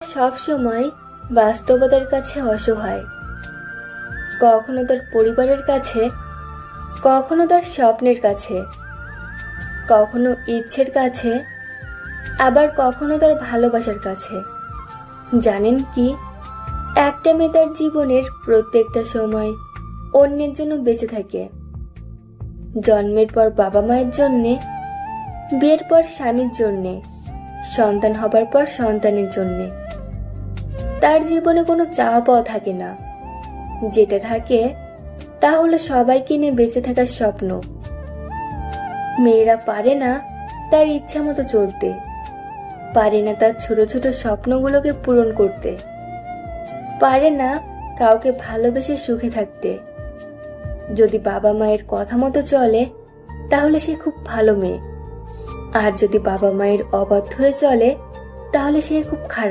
সব সময় বাস্তবতার কাছে অসহায়, কখনো তার পরিবারের কাছে, কখনো তার স্বপ্নের কাছে, কখনো ইচ্ছের কাছে, আবার কখনো তার ভালোবাসার কাছে। জানেন কি, একটা মেয়ে তার জীবনের প্রত্যেকটা সময় অন্যের জন্য বেঁচে থাকে। জন্মের পর বাবা মায়ের জন্যে, বিয়ের পর স্বামীর জন্যে, সন্তান হবার পর সন্তানের জন্যে। তার জীবনে কোনো চাওয়া পাওয়া থাকে না। যেটা থাকে তা হলো সবাইকে নিয়ে বেঁচে থাকার স্বপ্ন। মেয়েরা পারে না তার ইচ্ছা মতো চলতে, পারে না তার ছোট ছোট স্বপ্নগুলোকে পূরণ করতে, পারে না কাউকে ভালোবেসে সুখে থাকতে। যদি বাবা মায়ের কথা মতো চলে তাহলে সে খুব ভালো মেয়ে, আর যদি বাবা মায়ের অবাধ্য হয়ে চলে তাহলে সে খুব খারাপ।